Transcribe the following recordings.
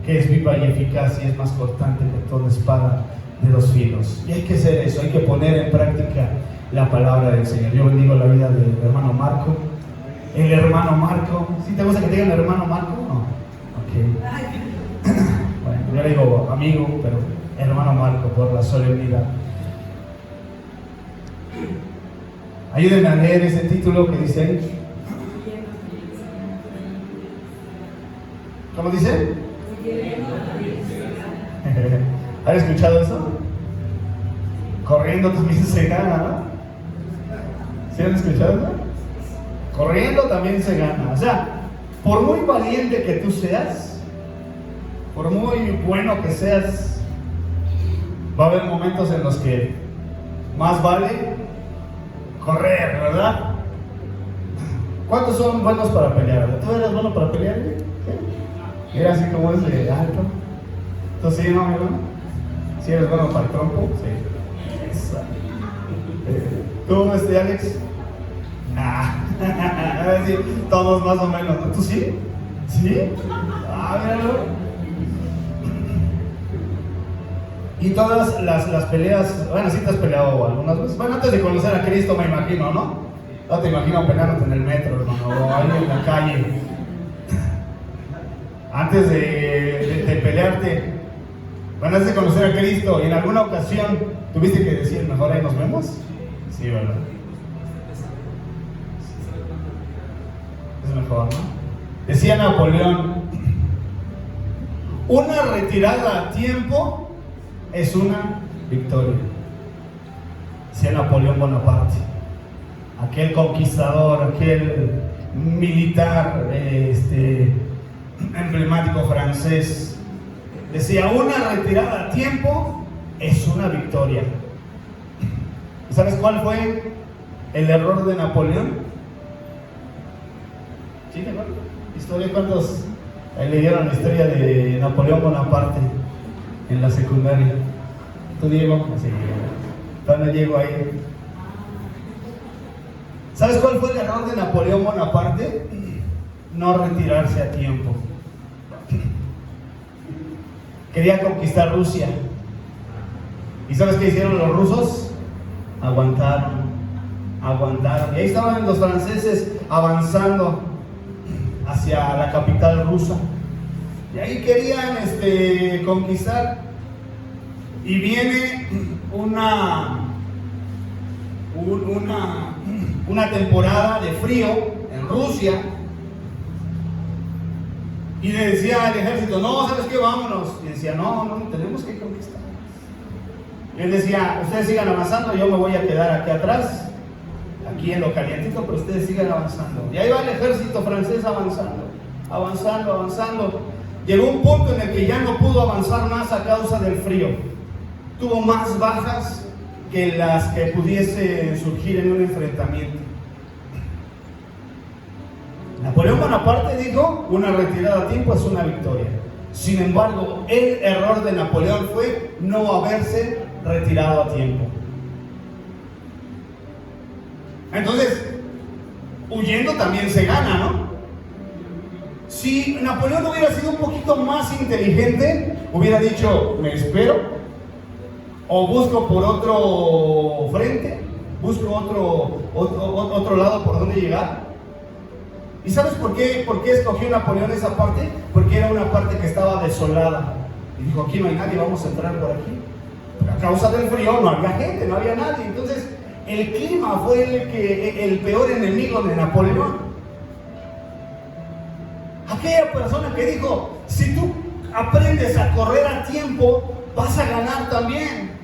que es viva y eficaz y es más cortante que toda espada de dos filos. Y hay que hacer eso, hay que poner en práctica la palabra del Señor. Yo bendigo la vida del hermano Marco. El hermano Marco, ¿sí te gusta que te digan hermano Marco? No. Ok. Bueno, yo le digo amigo, pero hermano Marco por la solemnidad. Ayúdenme a leer ese título que dice ahí. ¿Cómo dice? ¿Han escuchado eso? Corriendo también se gana, ¿no? ¿Sí han escuchado eso? Corriendo también se gana. O sea, por muy valiente que tú seas, por muy bueno que seas, va a haber momentos en los que más vale correr, ¿verdad? ¿Cuántos son buenos para pelear? ¿Tú eres bueno para pelear? ¿Sí? Era así como es de alto. ¿Tú sí, no, amigo? ¿Sí eres bueno para el trompo? Sí. Eso. ¿Tú, Alex? A ver si todos más o menos. ¿Tú sí? ¿Sí? Míralo. Y todas las peleas, bueno, sí te has peleado algunas veces. Bueno, antes de conocer a Cristo, me imagino, ¿no? No te imagino peleándote en el metro, hermano, o ahí en la calle. Antes de pelearte, bueno, antes de conocer a Cristo, y en alguna ocasión tuviste que decir, mejor ahí nos vemos. Sí, ¿verdad? Es mejor, ¿no? Decía Napoleón, una retirada a tiempo es una victoria. Decía Napoleón Bonaparte, aquel conquistador, aquel militar emblemático francés. Decía, una retirada a tiempo es una victoria. ¿Sabes cuál fue el error de Napoleón? ¿Sí, te acuerdas? Historia, ¿cuántos leyeron la historia de Napoleón Bonaparte en la secundaria? ¿Tú, Diego? Sí, ¿dónde llego ahí? ¿Sabes cuál fue el error de Napoleón Bonaparte? No retirarse a tiempo. Quería conquistar Rusia. ¿Y sabes qué hicieron los rusos? Aguantaron. Y ahí estaban los franceses avanzando hacia la capital rusa. Y ahí querían conquistar. Y viene una temporada de frío en Rusia. Y le decía al ejército, no, ¿sabes qué? Vámonos. Y decía, no, tenemos que conquistar. Y él decía, ustedes sigan avanzando, yo me voy a quedar aquí atrás, aquí en lo calientito, pero ustedes sigan avanzando. Y ahí va el ejército francés avanzando. Llegó un punto en el que ya no pudo avanzar más a causa del frío. Tuvo más bajas que las que pudiese surgir en un enfrentamiento. Napoleón Bonaparte dijo, una retirada a tiempo es una victoria. Sin embargo, el error de Napoleón fue no haberse retirado a tiempo. Entonces, huyendo también se gana, ¿no? Si Napoleón hubiera sido un poquito más inteligente, hubiera dicho, me espero, o busco por otro frente, busco otro lado por donde llegar. ¿Y sabes por qué escogió Napoleón esa parte? Porque era una parte que estaba desolada. Y dijo, aquí no hay nadie, vamos a entrar por aquí. Pero a causa del frío no había gente, no había nadie. Entonces, el clima fue el peor enemigo de Napoleón. Aquella persona que dijo, si tú aprendes a correr a tiempo, vas a ganar también.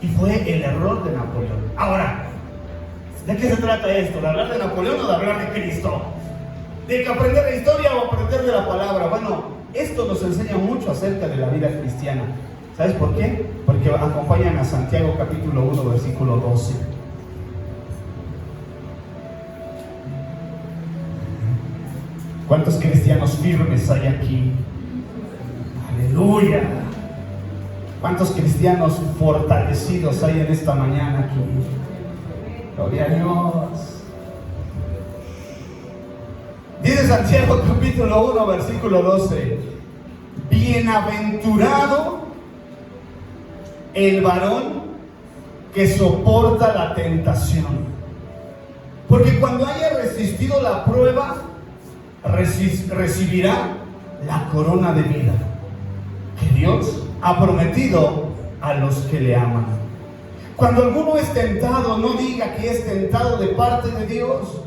Y fue el error de Napoleón. Ahora, ¿de qué se trata esto? ¿De hablar de Napoleón o de hablar de Cristo? ¿De que aprender la historia o aprender de la palabra? Bueno, esto nos enseña mucho acerca de la vida cristiana. ¿Sabes por qué? Porque acompañan a Santiago capítulo 1, versículo 12. ¿Cuántos cristianos firmes hay aquí? ¡Aleluya! ¿Cuántos cristianos fortalecidos hay en esta mañana aquí? Gloria a Dios. Dice Santiago capítulo 1, versículo 12. bienaventurado el varón que soporta la tentación. Porque cuando haya resistido la prueba, recibirá la corona de vida que Dios ha prometido a los que le aman. Cuando alguno es tentado, no diga que es tentado de parte de Dios,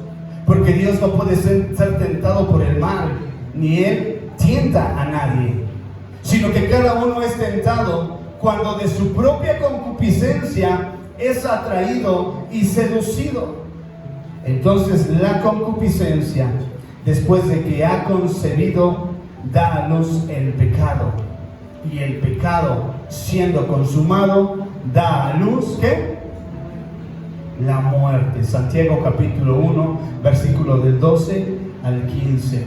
porque Dios no puede ser tentado por el mal, ni Él tienta a nadie, sino que cada uno es tentado cuando de su propia concupiscencia es atraído y seducido. Entonces la concupiscencia, después de que ha concebido, da a luz el pecado. Y el pecado, siendo consumado, da a luz, ¿qué? La muerte. Santiago capítulo 1, versículo del 12 al 15.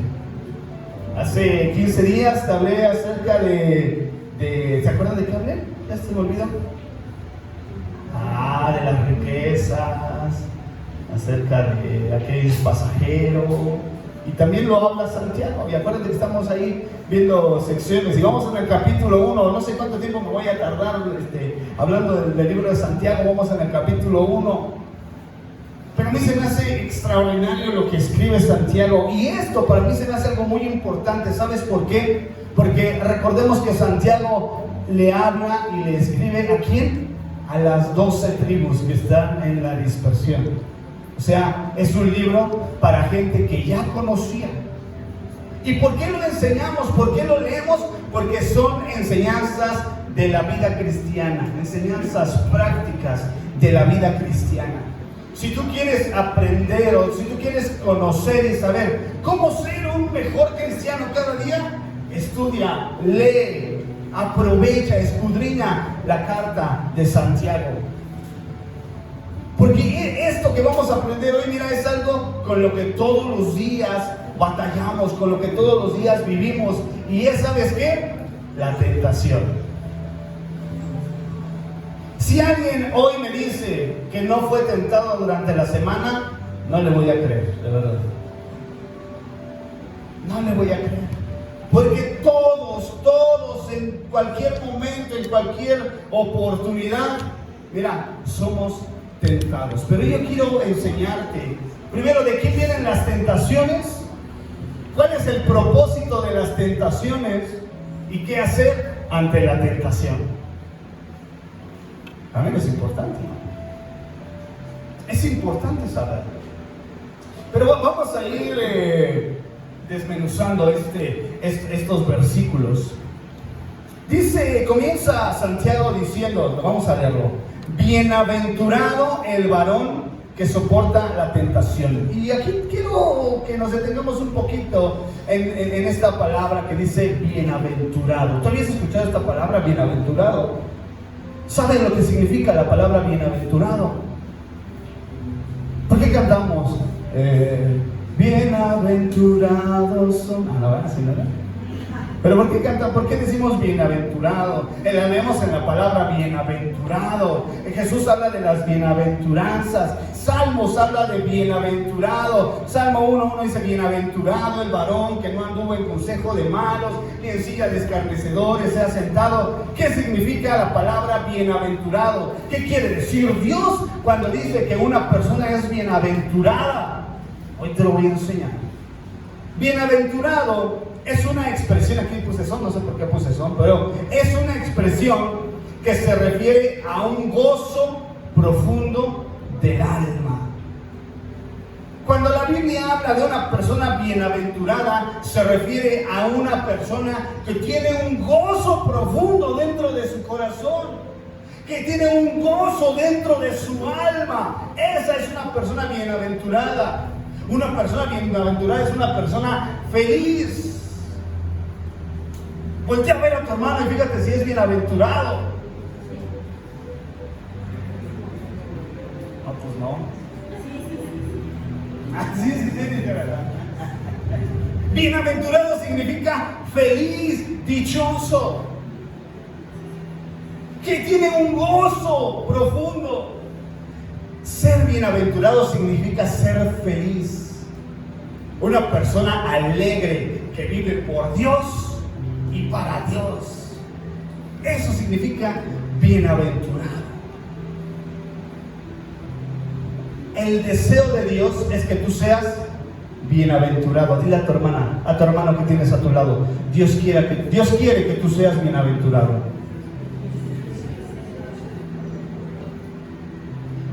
Hace 15 días te hablé acerca de ¿se acuerdan de qué hablé? ¿Ya se me olvidó? De las riquezas, acerca de aquel pasajero. Y también lo habla Santiago. Y acuérdense que estamos ahí viendo secciones. Y vamos en el capítulo 1. No sé cuánto tiempo me voy a tardar hablando del libro de Santiago. Vamos en el capítulo 1. Pero a mí se me hace extraordinario lo que escribe Santiago. Y esto para mí se me hace algo muy importante. ¿Sabes por qué? Porque recordemos que Santiago le habla y le escribe ¿a quién? A las 12 tribus que están en la dispersión. O sea, es un libro para gente que ya conocía. ¿Y por qué lo enseñamos? ¿Por qué lo leemos? Porque son enseñanzas de la vida cristiana, enseñanzas prácticas de la vida cristiana. Si tú quieres aprender o si tú quieres conocer y saber cómo ser un mejor cristiano cada día, estudia, lee, aprovecha, escudriña la carta de Santiago. Porque esto que vamos a aprender hoy, mira, es algo con lo que todos los días batallamos, con lo que todos los días vivimos. Y es, ¿sabes qué? La tentación. Si alguien hoy me dice que no fue tentado durante la semana, no le voy a creer, de verdad. No le voy a creer. Porque todos, en cualquier momento, en cualquier oportunidad, mira, somos tentados. Pero yo quiero enseñarte primero de qué vienen las tentaciones, cuál es el propósito de las tentaciones y qué hacer ante la tentación. También es importante, ¿no? Es importante saber. Pero vamos a ir desmenuzando estos versículos. Comienza Santiago diciendo, vamos a leerlo: bienaventurado el varón que soporta la tentación. Y aquí quiero que nos detengamos un poquito en esta palabra que dice bienaventurado. ¿Tú habías escuchado esta palabra, bienaventurado? ¿Sabes lo que significa la palabra bienaventurado? ¿Por qué cantamos? Bienaventurados son... así no era. Pero ¿por qué cantan? ¿Por qué decimos bienaventurado? La leemos en la palabra bienaventurado. Jesús habla de las bienaventuranzas. Salmos habla de bienaventurado. Salmo 1:1 dice: bienaventurado el varón que no anduvo en consejo de malos, ni en silla de escarnecedores se ha sentado. ¿Qué significa la palabra bienaventurado? ¿Qué quiere decir Dios cuando dice que una persona es bienaventurada? Hoy te lo voy a enseñar. Bienaventurado es una expresión, aquí puse son, no sé por qué puse son, pero es una expresión que se refiere a un gozo profundo del alma. Cuando la Biblia habla de una persona bienaventurada, se refiere a una persona que tiene un gozo profundo dentro de su corazón, que tiene un gozo dentro de su alma. Esa es una persona bienaventurada. Una persona bienaventurada es una persona feliz. Voltea a ver a tu hermano y fíjate si es bienaventurado. No, pues no. Sí, de verdad. Bienaventurado significa feliz, dichoso, que tiene un gozo profundo. Ser bienaventurado significa ser feliz. Una persona alegre que vive por Dios y vivir para Dios. Eso significa bienaventurado. El deseo de Dios es que tú seas bienaventurado. Dile a tu hermana, a tu hermano que tienes a tu lado, Dios quiere que tú seas bienaventurado.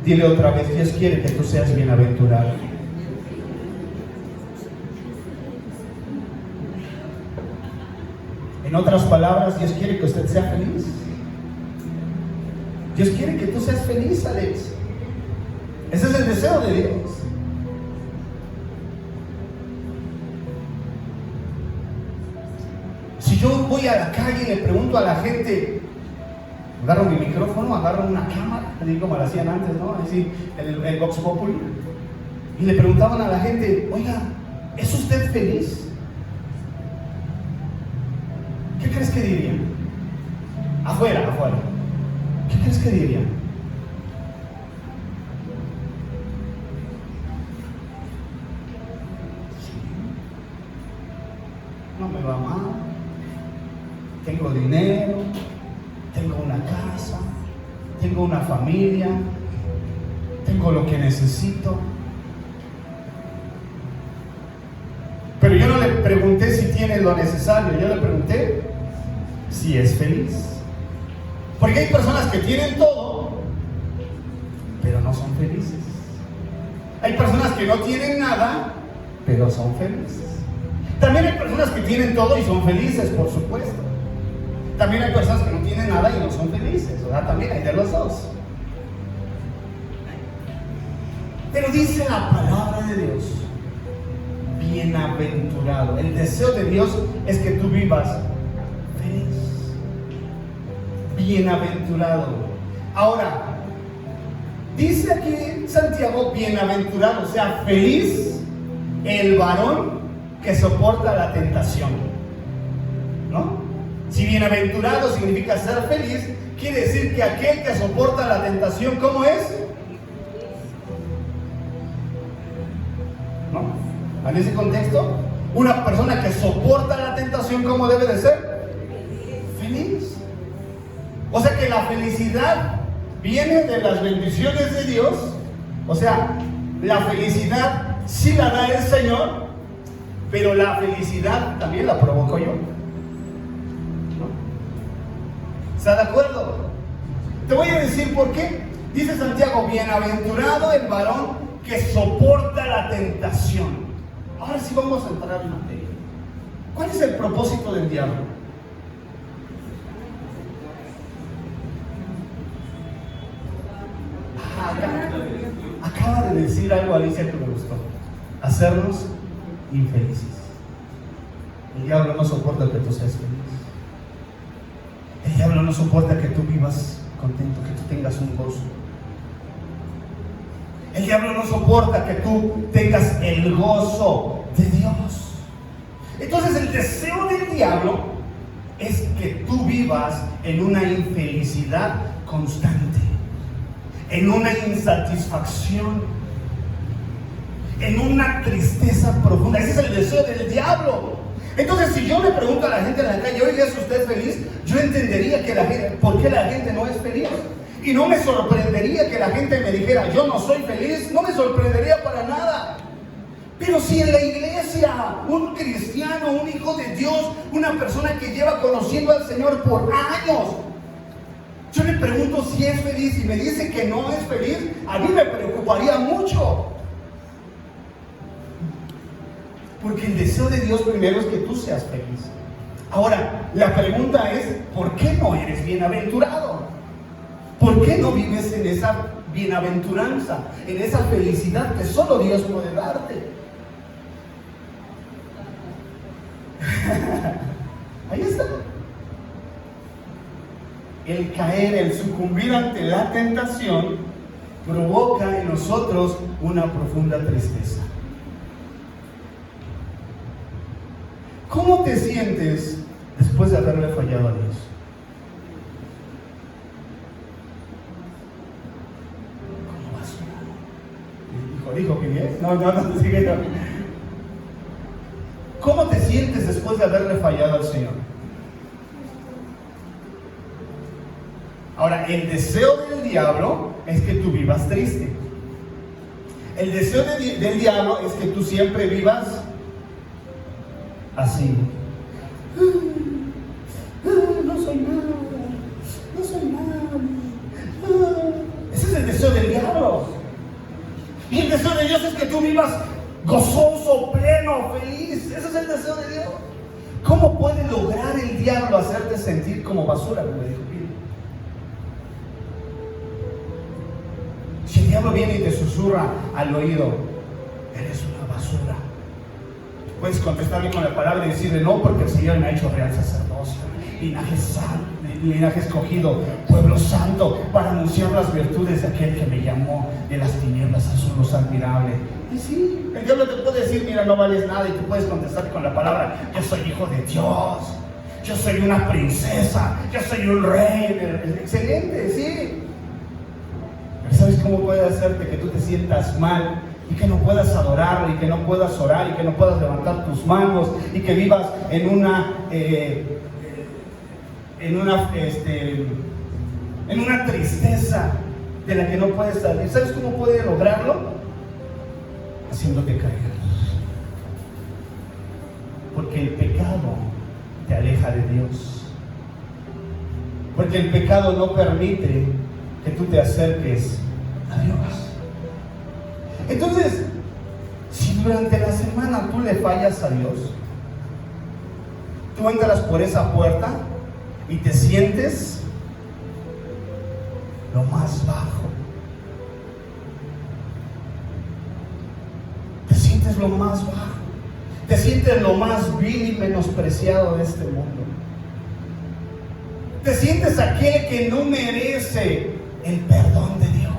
Dile otra vez, Dios quiere que tú seas bienaventurado. En otras palabras, Dios quiere que usted sea feliz. Dios quiere que tú seas feliz, Alex. Ese es el deseo de Dios. Si yo voy a la calle y le pregunto a la gente, agarro mi micrófono, agarro una cámara, así como lo hacían antes, ¿no? Así, el Vox Populi, y le preguntaban a la gente, oiga, ¿es usted feliz? ¿Qué crees que dirían? Afuera. ¿Qué crees que dirían? No me va mal, tengo dinero, tengo una casa, tengo una familia, tengo lo que necesito. Pero yo no le pregunté si tiene lo necesario, yo le pregunté si es feliz. Porque hay personas que tienen todo, pero no son felices. Hay personas que no tienen nada, pero son felices. También hay personas que tienen todo y son felices, por supuesto. También hay personas que no tienen nada y no son felices. O sea, también hay de los dos. Pero dice la palabra de Dios, bienaventurado. El deseo de Dios es que tú vivas feliz, bienaventurado. Ahora, dice aquí Santiago, bienaventurado, o sea, feliz el varón que soporta la tentación, ¿no? Si bienaventurado significa ser feliz, quiere decir que aquel que soporta la tentación, ¿cómo es? ¿No? En ese contexto, una persona que soporta la tentación, ¿cómo debe de ser? Feliz. O sea que la felicidad viene de las bendiciones de Dios. O sea, la felicidad sí la da el Señor, pero la felicidad también la provoco yo. ¿No? ¿Está de acuerdo? Te voy a decir por qué. Dice Santiago, bienaventurado el varón que soporta la tentación. Ahora sí vamos a entrar en materia. ¿Cuál es el propósito del diablo? Acaba de decir algo Alicia que me gustó. Hacernos infelices. El diablo no soporta que tú seas feliz. El diablo no soporta que tú vivas contento, que tú tengas un gozo. El diablo no soporta que tú tengas el gozo de Dios. Entonces el deseo del diablo es que tú vivas en una infelicidad constante, en una insatisfacción, en una tristeza profunda. Ese es el deseo del diablo. Entonces, si yo le pregunto a la gente en la calle, oiga, ¿es usted feliz? Yo entendería que por qué la gente no es feliz. Y no me sorprendería que la gente me dijera, yo no soy feliz. No me sorprendería para nada. Pero si en la iglesia, un cristiano, un hijo de Dios, una persona que lleva conociendo al Señor por años, yo le pregunto si es feliz y me dice que no es feliz, a mí me preocuparía mucho. Porque el deseo de Dios primero es que tú seas feliz. Ahora, la pregunta es, ¿por qué no eres bienaventurado? ¿Por qué no vives en esa bienaventuranza, en esa felicidad que solo Dios puede darte? Ahí está. El caer, el sucumbir ante la tentación provoca en nosotros una profunda tristeza. ¿Cómo te sientes después de haberle fallado a Dios? ¿Cómo vas? Dijo que bien. No, sigue. ¿Cómo te sientes después de haberle fallado al Señor? Ahora, el deseo del diablo es que tú vivas triste. El deseo del diablo es que tú siempre vivas así. No soy nada, no soy nada. Ese es el deseo del diablo. Y el deseo de Dios es que tú vivas gozoso, pleno, feliz. Ese es el deseo de Dios. ¿Cómo puede lograr el diablo hacerte sentir como basura, como dijo Pili? Si el diablo viene y te susurra al oído, eres una basura, puedes contestarle con la palabra y decirle, no, porque el Señor me ha hecho real sacerdocio, linaje santo, linaje escogido, pueblo santo, para anunciar las virtudes de aquel que me llamó de las tinieblas a su luz admirable. Y sí, el diablo te puede decir, mira, no vales nada, y tú puedes contestar con la palabra, yo soy hijo de Dios, yo soy una princesa, yo soy un rey. Excelente, sí. Pero ¿sabes cómo puede hacerte que tú te sientas mal y que no puedas adorarle, y que no puedas orar, y que no puedas levantar tus manos, y que vivas en una tristeza de la que no puedes salir? ¿Sabes cómo puede lograrlo? Haciéndote caer. Porque el pecado te aleja de Dios. Porque el pecado no permite que tú te acerques a Dios. Entonces, si durante la semana tú le fallas a Dios, tú entras por esa puerta y te sientes lo más bajo. Te sientes lo más bajo. Te sientes lo más vil y menospreciado de este mundo. Te sientes aquel que no merece el perdón de Dios.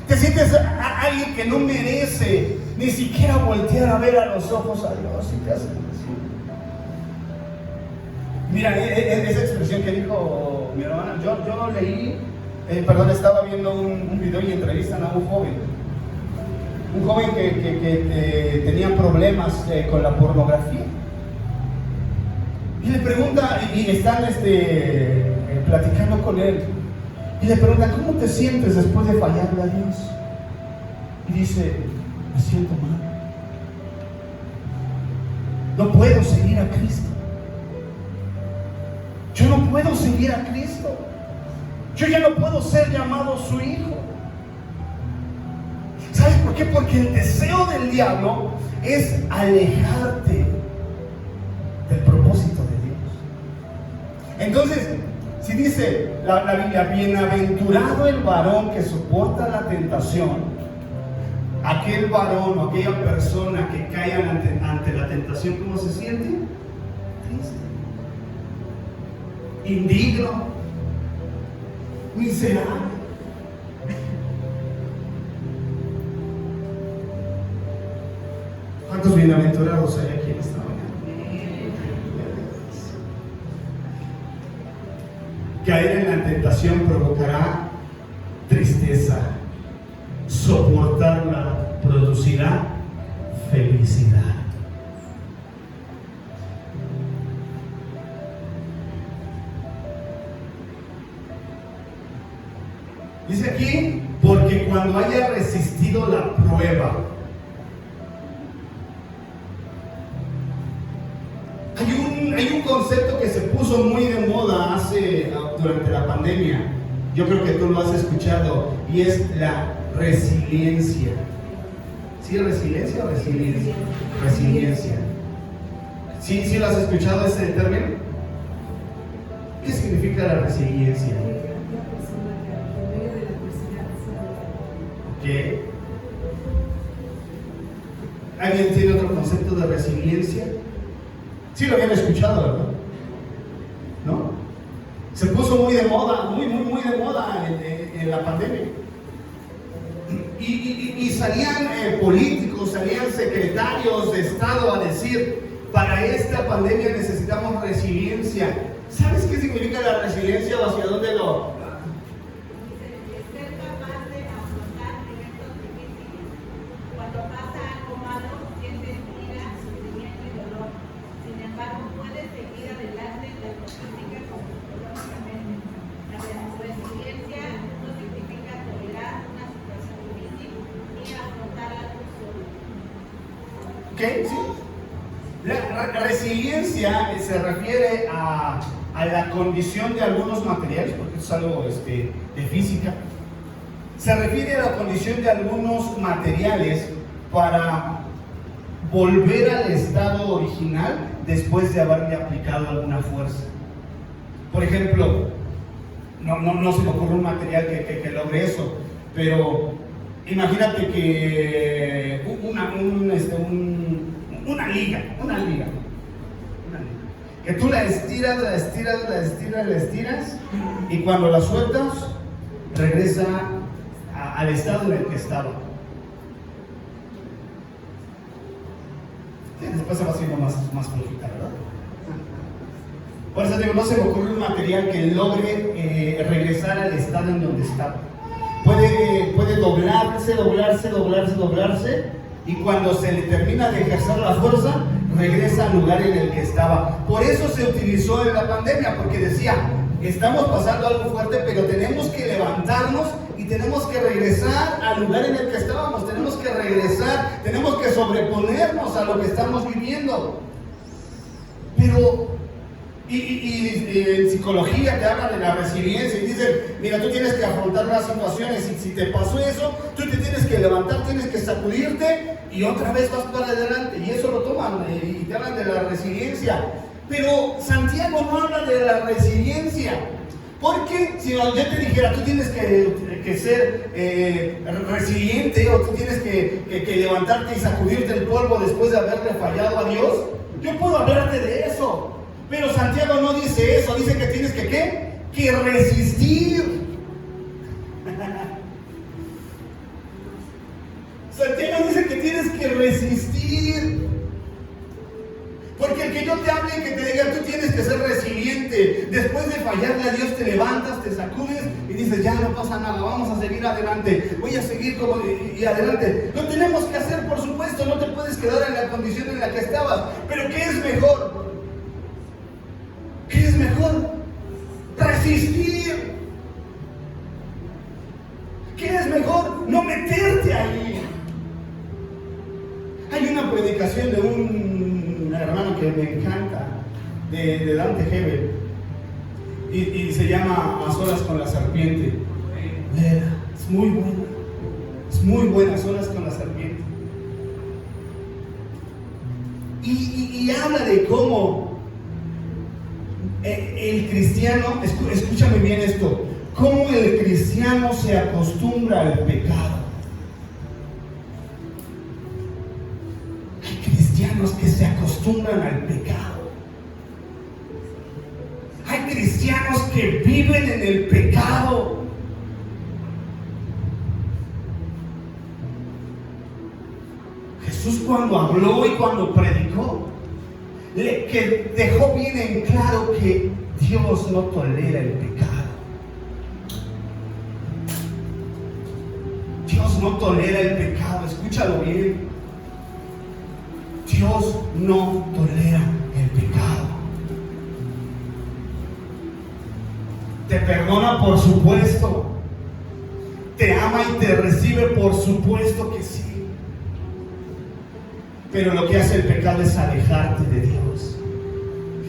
Te sientes a alguien que no merece ni siquiera voltear a ver a los ojos a Dios y te hace decir. Mira, esa expresión que dijo mi hermana, yo no leí, estaba viendo un video y entrevistan a un joven que tenía problemas con la pornografía. Y le pregunta, y están platicando con él, y le pregunta, ¿cómo te sientes después de fallarle a Dios? Y dice, me siento mal. No puedo seguir a Cristo. Yo no puedo seguir a Cristo. Yo ya no puedo ser llamado su hijo. ¿Sabes por qué? Porque el deseo del diablo es alejarte del propósito de Dios. Entonces, si dice la Biblia, bienaventurado el varón que soporta la tentación, aquel varón o aquella persona que cae ante la tentación, ¿cómo se siente? Triste, indigno, miserable. ¿Cuántos bienaventurados hay aquí en esta mañana? Caer en la tentación provocará tristeza. Soportarla producirá felicidad. Dice aquí, porque cuando haya resistido la prueba. Hay un concepto que se puso muy de moda durante la pandemia. Yo creo que tú lo has escuchado, y es la resiliencia. ¿Sí, resiliencia o resiliencia? Resiliencia. ¿Sí lo has escuchado ese término? ¿Qué significa la resiliencia? ¿Qué? ¿Alguien tiene otro concepto de resiliencia? Sí lo habían escuchado, ¿verdad? ¿No? Se puso muy de moda, muy de moda en la pandemia. Y salían políticos, salían secretarios de Estado a decir, para esta pandemia necesitamos resiliencia. ¿Sabes qué significa la resiliencia o hacia dónde lo...? Ser capaz de afrontar eventos difíciles. Cuando pasa algo malo, sientes ira, sufrimiento y dolor. Sin embargo, puedes seguir adelante y lo significa psicológicamente. La ¿Ok? ¿Sí? La resiliencia se refiere a la condición de algunos materiales, porque esto es algo de física. Se refiere a la condición de algunos materiales para volver al estado original después de haberle aplicado alguna fuerza. Por ejemplo, no se me ocurre un material que logre eso, pero imagínate que una liga, que tú la estiras, y cuando la sueltas, regresa al estado en el que estaba. Después se va haciendo más flojita, ¿verdad? Por eso digo, no se me ocurre un material que logre regresar al estado en donde estaba. Puede doblarse, y cuando se le termina de ejercer la fuerza, regresa al lugar en el que estaba. Por eso se utilizó en la pandemia, porque decía, estamos pasando algo fuerte, pero tenemos que levantarnos y tenemos que regresar al lugar en el que estábamos, tenemos que regresar, tenemos que sobreponernos a lo que estamos viviendo. Pero y en psicología te hablan de la resiliencia y dicen, mira, tú tienes que afrontar las situaciones, y si te pasó eso, tú te tienes que levantar, tienes que sacudirte y otra vez vas para adelante, y eso lo toman y te hablan de la resiliencia. Pero Santiago no habla de la resiliencia, porque si yo te dijera, tú tienes que ser resiliente, o tú tienes que levantarte y sacudirte el polvo después de haberle fallado a Dios, yo puedo hablarte de eso. Pero Santiago no dice eso, dice que tienes que ¿qué? Que resistir. Santiago dice que tienes que resistir. Porque el que yo te hable y que te diga, tú tienes que ser resiliente, después de fallarle a Dios te levantas, te sacudes y dices, ya no pasa nada, vamos a seguir adelante, voy a seguir y adelante. Lo tenemos que hacer, por supuesto, no te puedes quedar en la condición en la que estabas. Pero ¿qué es mejor? ¿Qué es mejor? Resistir. ¿Qué es mejor? No meterte ahí. Hay una predicación de un hermano que me encanta, de Dante Hebel, y se llama A solas con la serpiente. Es muy buena, A solas con la serpiente. Y habla de cómo el cristiano, escúchame bien esto, cómo el cristiano se acostumbra al pecado. Hay cristianos que se acostumbran al pecado. Hay cristianos que viven en el pecado. Jesús, cuando habló y cuando predicó, que dejó bien en claro que Dios no tolera el pecado. Dios no tolera el pecado, escúchalo bien. Dios no tolera el pecado. Te perdona, por supuesto. Te ama y te recibe, por supuesto que sí. Pero lo que hace el pecado es alejarte de Dios.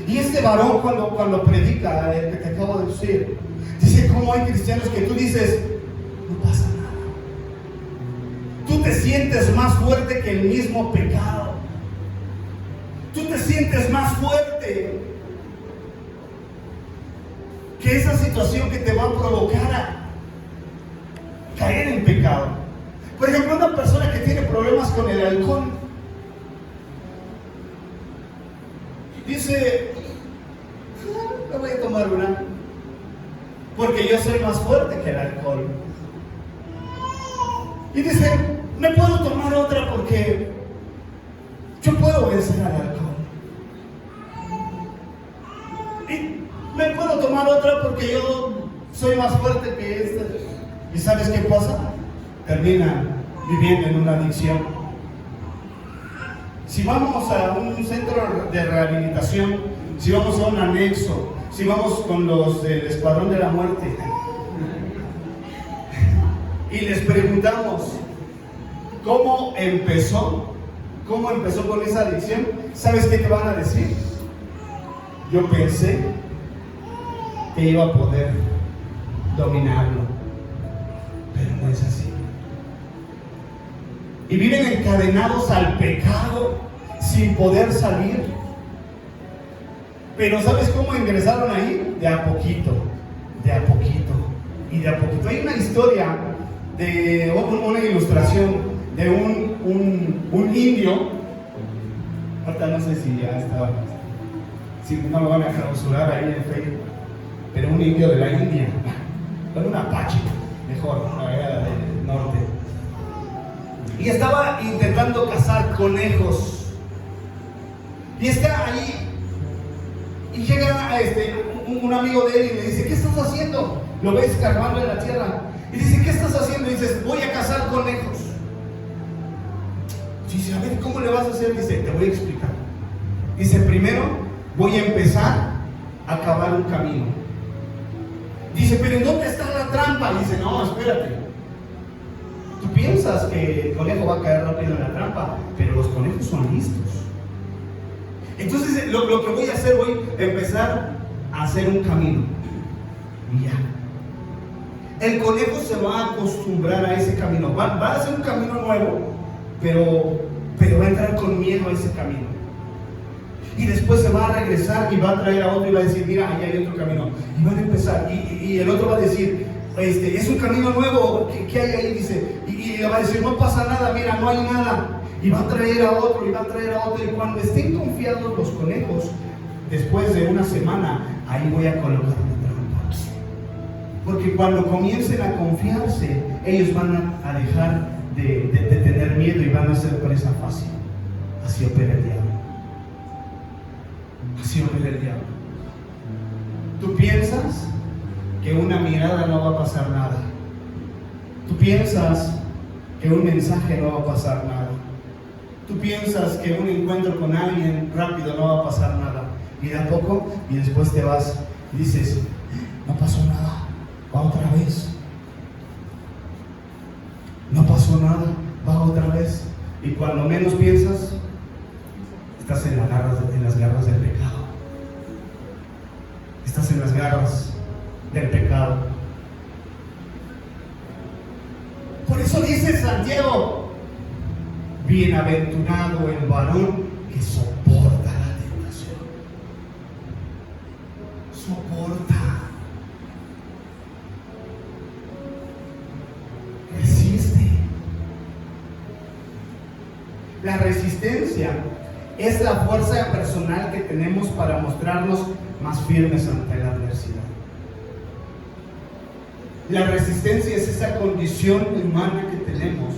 Y este varón cuando predica, el que te acabo de decir, dice cómo hay cristianos que tú dices, no pasa nada. Tú te sientes más fuerte que el mismo pecado. Tú te sientes más fuerte que esa situación que te va a provocar a caer en pecado. Por ejemplo, una persona que tiene problemas con el alcohol, dice, me voy a tomar una, porque yo soy más fuerte que el alcohol. Y dice, me puedo tomar otra porque yo puedo vencer al alcohol. Y me puedo tomar otra porque yo soy más fuerte que esta. ¿Y sabes qué pasa? Termina viviendo en una adicción. Si vamos a un centro de rehabilitación, si vamos a un anexo, si vamos con los del Escuadrón de la Muerte y les preguntamos cómo empezó, cómo empezó con esa adicción, ¿sabes qué te van a decir? Yo pensé que iba a poder dominarlo, pero no es así. Y viven encadenados al pecado sin poder salir. Pero ¿sabes cómo ingresaron ahí? De a poquito, de a poquito y de a poquito. Hay una historia de una ilustración de un indio. Ahorita no sé si ya estaba, si no lo van a clausurar ahí en Facebook, pero un indio de la India, con un apache, mejor, era del norte. Y estaba intentando cazar conejos. Y está ahí. Y llega un amigo de él y le dice, ¿qué estás haciendo? Lo ves escarbando en la tierra. Y dice, ¿qué estás haciendo? Y dices, voy a cazar conejos. Y dice, a ver, ¿cómo le vas a hacer? Dice, te voy a explicar. Dice, primero voy a empezar a cavar un camino. Dice, pero ¿en dónde está la trampa? Y dice, no, espérate. Tú piensas que el conejo va a caer rápido en la trampa, pero los conejos son listos. Entonces lo que voy a hacer, voy a empezar a hacer un camino. Y ya. El conejo se va a acostumbrar a ese camino. Va a hacer un camino nuevo, pero va a entrar con miedo a ese camino. Y después se va a regresar y va a traer a otro y va a decir, mira, ahí hay otro camino. Y van a empezar. Y el otro va a decir, es un camino nuevo, ¿qué hay ahí? Dice, y le va a decir, no pasa nada, mira, no hay nada. Y va a traer a otro, y va a traer a otro. Y cuando estén confiados los conejos, después de una semana, ahí voy a colocar una trampa. Porque cuando comiencen a confiarse, ellos van a dejar de tener miedo y van a ser presa fácil. Así opera el diablo. Así opera el diablo. Tú piensas que una mirada no va a pasar nada. Tú piensas que un mensaje no va a pasar nada. Tú piensas que un encuentro con alguien rápido no va a pasar nada. Y de a poco, y después te vas y dices, no pasó nada, va otra vez. No pasó nada, va otra vez. Y cuando menos piensas, estás en las garras del pecado. Estás en las garras del pecado. Por eso dice Santiago, bienaventurado el varón que soporta la tentación. Soporta. Resiste. La resistencia es la fuerza personal que tenemos para mostrarnos más firmes ante la adversidad. La resistencia es esa condición humana que tenemos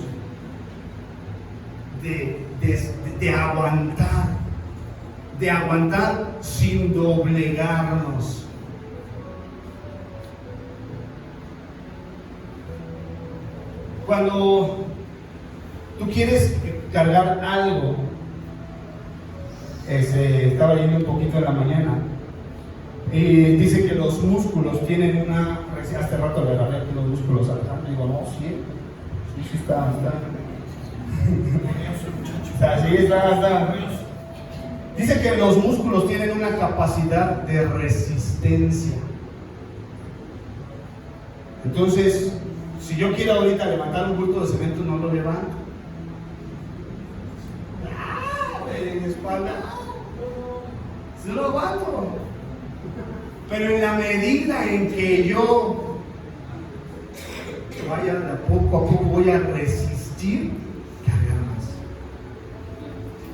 de aguantar sin doblegarnos. Cuando tú quieres cargar algo, estaba leyendo un poquito en la mañana, y dice que los músculos tienen una, hace rato le agarré los músculos al Alejandro, digo, no, sí está. Sí, está. Dice que los músculos tienen una capacidad de resistencia. Entonces, si yo quiero ahorita levantar un bulto de cemento, no lo levanto. En la espalda, no lo aguanto. Pero en la medida en que yo vaya poco a poco, voy a resistir cargar más.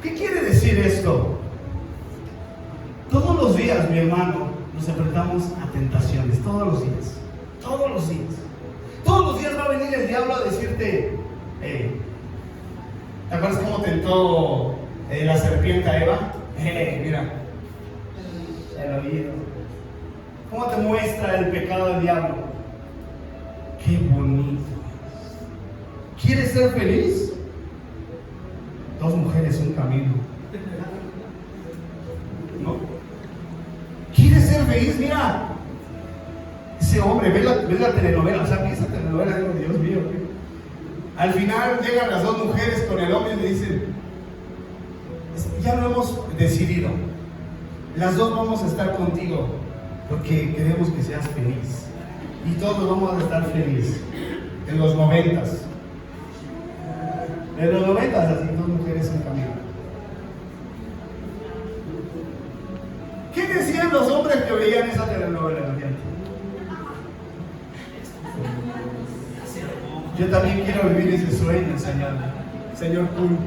¿Qué quiere decir esto? Todos los días, mi hermano, nos enfrentamos a tentaciones, todos los días. Todos los días. Todos los días va a venir el diablo a decirte, ¿te acuerdas cómo tentó la serpiente a Eva? Mira, el oído. ¿Cómo te muestra el pecado del diablo? Qué bonito. ¿Quieres ser feliz? 2 mujeres, un camino. ¿No? ¿Quieres ser feliz? Mira, ese hombre, ve la telenovela, o sea, esa telenovela, Dios mío. Al final llegan las 2 mujeres con el hombre y le dicen, ya lo hemos decidido. Las dos vamos a estar contigo porque queremos que seas feliz. Y todos vamos a estar felices. En los 90s. En los 90s, así, dos mujeres en camino. ¿Qué decían los hombres que veían esa telenovela? Yo también quiero vivir ese sueño, Señor Cool.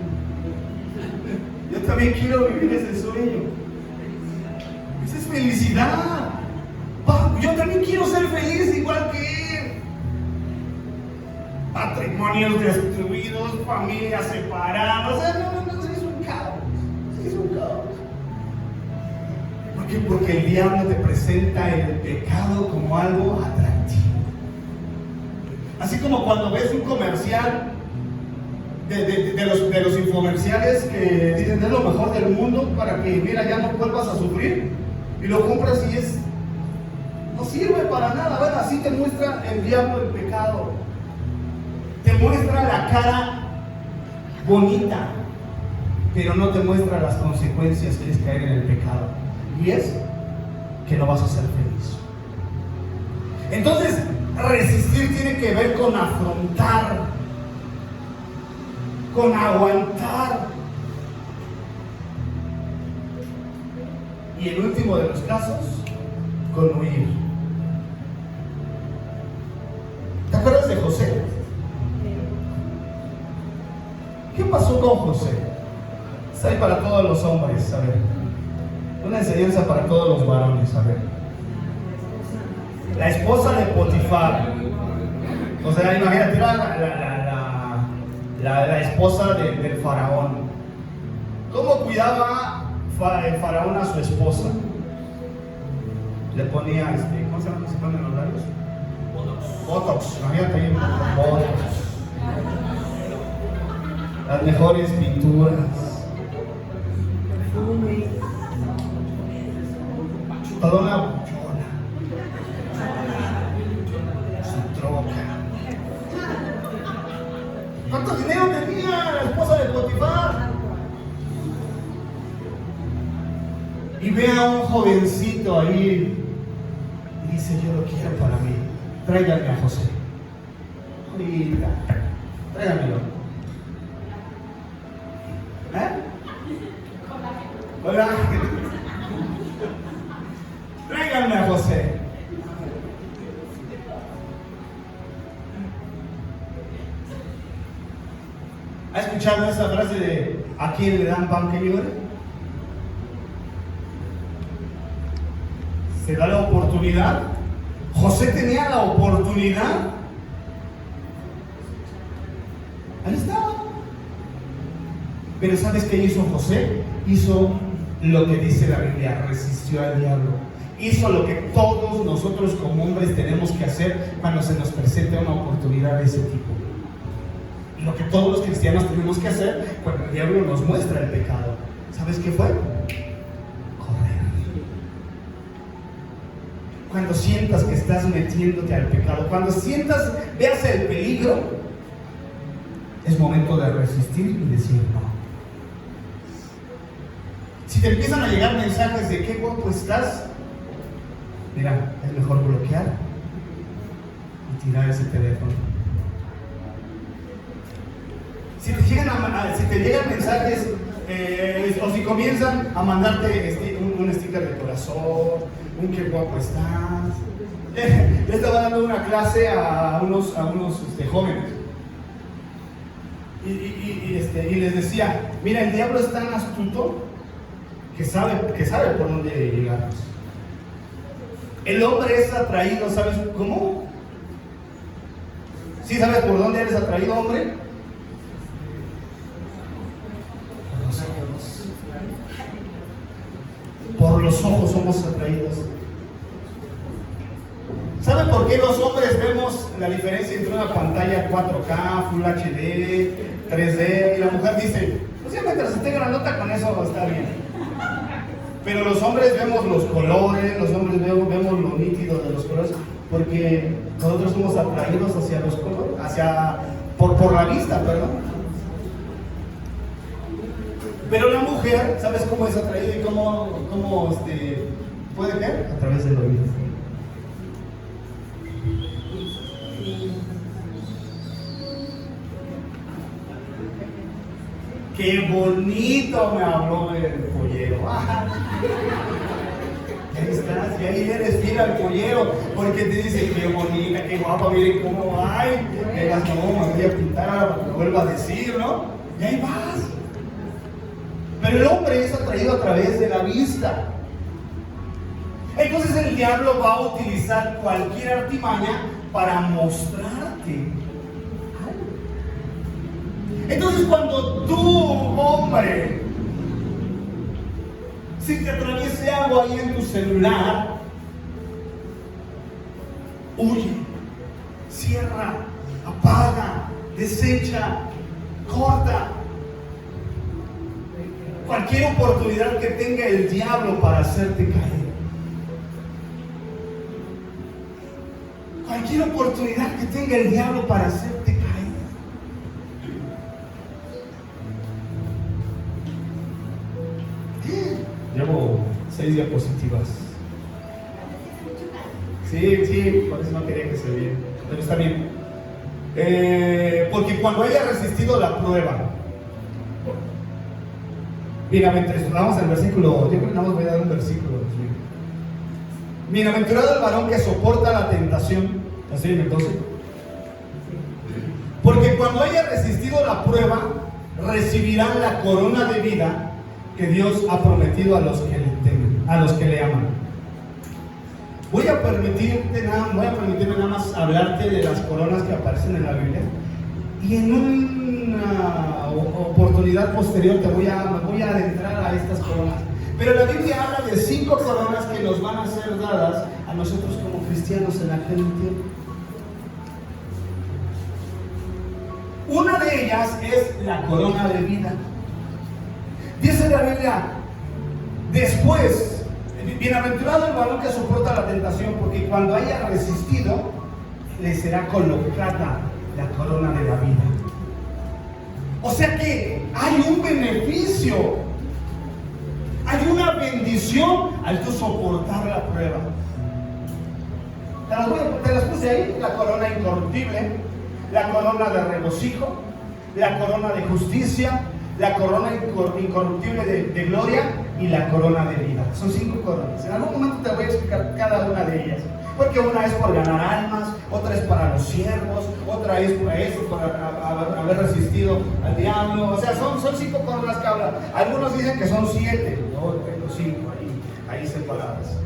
Yo también quiero vivir ese sueño. Esa es felicidad. Yo también quiero ser feliz igual que él. Matrimonios destruidos, familias separadas. O sea, no, es un caos. Es un caos. ¿Por qué? Porque el diablo te presenta el pecado como algo atractivo. Así como cuando ves un comercial de los infomerciales que dicen es lo mejor del mundo para que, mira, ya no vuelvas a sufrir, y lo compras y no sirve para nada. Bueno, así te muestra el diablo el pecado. Te muestra la cara bonita, pero no te muestra las consecuencias que es caer en el pecado. Y es que no vas a ser feliz. Entonces, resistir tiene que ver con afrontar, con aguantar. Y el último de los casos, con huir. ¿Te acuerdas de José? ¿Qué pasó con José? Está ahí para todos los hombres, a ver. Una enseñanza para todos los varones, a ver. La esposa de Potifar. O sea, imagínate, la esposa del faraón. ¿Cómo cuidaba el faraón a su esposa? Le ponía, ¿cómo se llama que se ponen los labios? Botox. Imagínate ahí, Botox. Las mejores pinturas. Toda una buchona. Su troca. ¿Cuánto dinero tenía la esposa de Potifar? Y ve a un jovencito ahí y dice, yo lo quiero para mí. Tráiganme a José. Ahorita. Tráiganmelo. Hola. Tráiganme a José. ¿Ha escuchado esa frase de ¿a quién le dan pan que llore? Se da la oportunidad. José tenía la oportunidad. Ahí estaba. Pero ¿sabes qué hizo José? Hizo lo que dice la Biblia, resistió al diablo. Hizo lo que todos nosotros como hombres tenemos que hacer cuando se nos presenta una oportunidad de ese tipo. Y lo que todos los cristianos tenemos que hacer cuando el diablo nos muestra el pecado. ¿Sabes qué fue? Correr. Cuando sientas que estás metiéndote al pecado, cuando veas el peligro, es momento de resistir y decir no. Si te empiezan a llegar mensajes de qué guapo estás, mira, es mejor bloquear y tirar ese teléfono. Si te llegan mensajes o si comienzan a mandarte un sticker de corazón, un qué guapo estás. Le estaba dando una clase a unos jóvenes y les decía, mira, el diablo es tan astuto que sabe por dónde llegarnos. El hombre es atraído, ¿sabes cómo? ¿Sí sabes por dónde eres atraído, hombre? Por los ojos. Por los ojos somos atraídos. ¿Saben por qué los hombres vemos la diferencia entre una pantalla 4K, Full HD, 3D? Y la mujer dice, pues ya mientras esté grandota con eso está bien. Pero los hombres vemos los colores, los hombres vemos lo nítido de los colores, porque nosotros somos atraídos hacia los colores, por la vista, perdón. Pero la mujer, ¿sabes cómo es atraída y cómo puede ver? A través del oído. Qué bonito me habló el pollero. Ahí estás, y ahí eres fiel al pollero, porque te dice qué bonita, qué guapa, miren cómo va. Digas, no, me voy a pintar para que lo vuelva a decir, ¿no? Y ahí vas. Pero el hombre es atraído a través de la vista. Entonces el diablo va a utilizar cualquier artimaña para mostrarte. Entonces cuando tú, hombre, si te atraviese algo ahí en tu celular, huye, cierra, apaga, desecha, corta. Cualquier oportunidad que tenga el diablo para hacerte caer. Cualquier oportunidad que tenga el diablo para hacerte caer. Llevo 6 diapositivas. Sí, por eso no quería que se viera. Pero está bien. Porque cuando haya resistido la prueba, vamos al versículo, yo creo que nada más voy a dar un versículo. Bienaventurado el varón que soporta la tentación. Así entonces. Porque cuando haya resistido la prueba, recibirán la corona de vida que Dios ha prometido a los que le temen, a los que le aman. Voy a permitirme nada más hablarte de las coronas que aparecen en la Biblia. Y en una oportunidad posterior me voy a adentrar a estas coronas. Pero la Biblia habla de 5 coronas que nos van a ser dadas a nosotros como cristianos en aquel tiempo. Una de ellas es la corona de vida. Dice la Biblia, después, bienaventurado el varón que soporta la tentación, porque cuando haya resistido, le será colocada la corona de la vida. O sea que hay un beneficio, hay una bendición al tú soportar la prueba. Te las puse ahí: la corona incorruptible, la corona de regocijo, la corona de justicia, la corona incorruptible de gloria y la corona de vida. Son 5 coronas. En algún momento te voy a explicar cada una de ellas. Porque una es por ganar almas, otra es para los siervos, otra es por eso, por haber resistido al diablo. O sea, son 5 coronas que hablan. Algunos dicen que son 7, yo tengo 5 ahí separadas.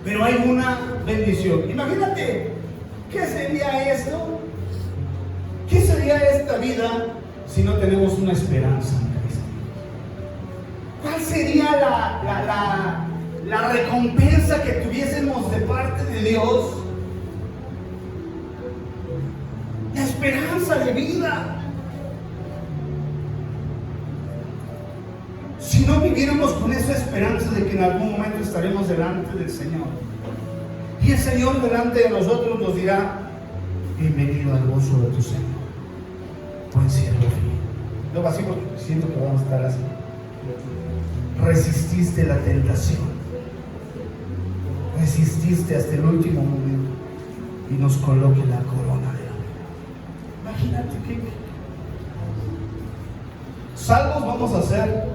Pero hay una bendición. Imagínate, ¿qué sería esto? ¿Qué sería esta vida si no tenemos una esperanza en Cristo? ¿Cuál sería la recompensa que tuviésemos de parte de Dios? La esperanza de vida. Si no viviéramos con esa esperanza de que en algún momento estaremos delante del Señor, y el Señor delante de nosotros nos dirá: bienvenido al gozo de tu Señor, buen siervo fiel. Luego así, porque siento que vamos a estar así. Resististe la tentación, resististe hasta el último momento, y nos coloque la corona de la vida. Imagínate que salvos vamos a ser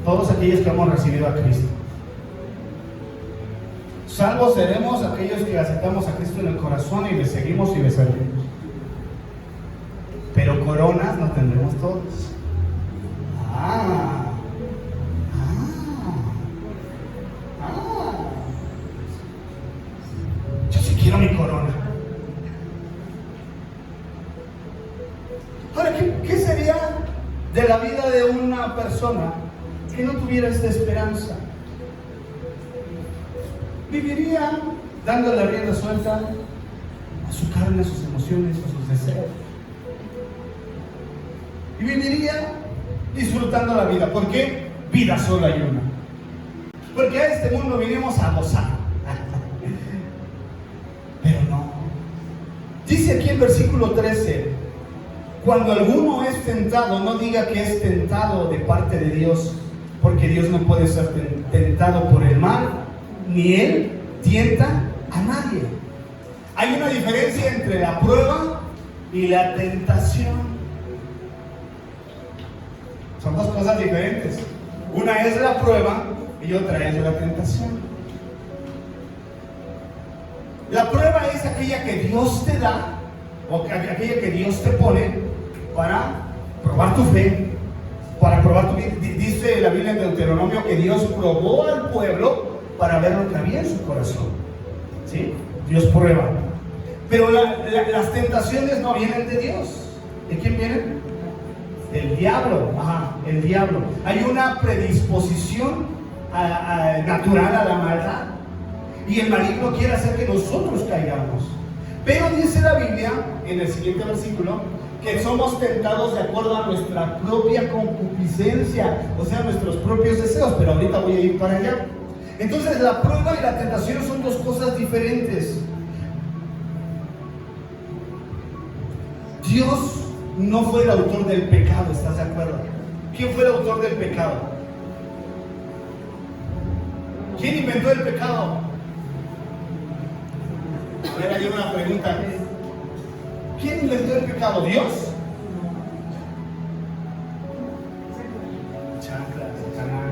todos aquellos que hemos recibido a Cristo. Salvos seremos aquellos que aceptamos a Cristo en el corazón y le seguimos y le servimos. Pero coronas no tendremos todos. Yo sí quiero mi corona. Ahora, ¿qué sería de la vida de una persona que no tuviera esta esperanza? Viviría dándole rienda suelta a su carne, a sus emociones, a sus deseos. Y viviría disfrutando la vida. ¿Por qué? Vida solo hay una. Porque a este mundo vinimos a gozar. Pero no. Dice aquí en versículo 13: Cuando alguno es tentado, no diga que es tentado de parte de Dios, porque Dios no puede ser tentado por el mal, ni Él tienta a nadie. Hay una diferencia entre la prueba y la tentación. Son dos cosas diferentes. Una es la prueba y otra es la tentación. La prueba es aquella que Dios te da, o aquella que Dios te pone para probar tu fe, para probar tu vida. Dice la Biblia en Deuteronomio que Dios probó al pueblo para ver lo que había en su corazón. ¿Sí? Dios prueba. Pero las tentaciones no vienen de Dios. ¿De quién vienen? Del diablo. Ajá, el diablo. Hay una predisposición natural a la maldad. Y el maligno quiere hacer que nosotros caigamos. Pero dice la Biblia, en el siguiente versículo, que somos tentados de acuerdo a nuestra propia concupiscencia, o sea, nuestros propios deseos. Pero ahorita voy a ir para allá. Entonces, la prueba y la tentación son dos cosas diferentes. Dios no fue el autor del pecado, ¿estás de acuerdo? ¿Quién fue el autor del pecado? ¿Quién inventó el pecado? A ver, hay una pregunta. ¿Quién inventó el pecado? ¿Dios? Chanclas, Satanás.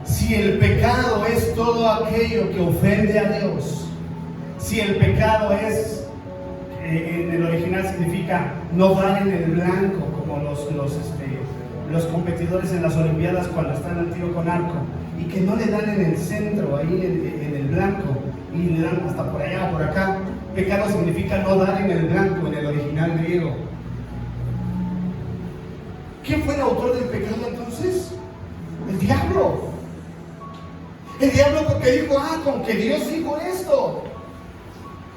Si el pecado es todo aquello que ofende a Dios, si el pecado es, en el original significa no dar en el blanco, como los competidores en las Olimpiadas cuando están al tiro con arco, y que no le dan en el centro, ahí en el blanco, y le dan hasta por allá, por acá. Pecado significa no dar en el blanco, en el original griego. ¿Quién fue el autor del pecado entonces? El diablo. El diablo, porque dijo, con que Dios dijo esto,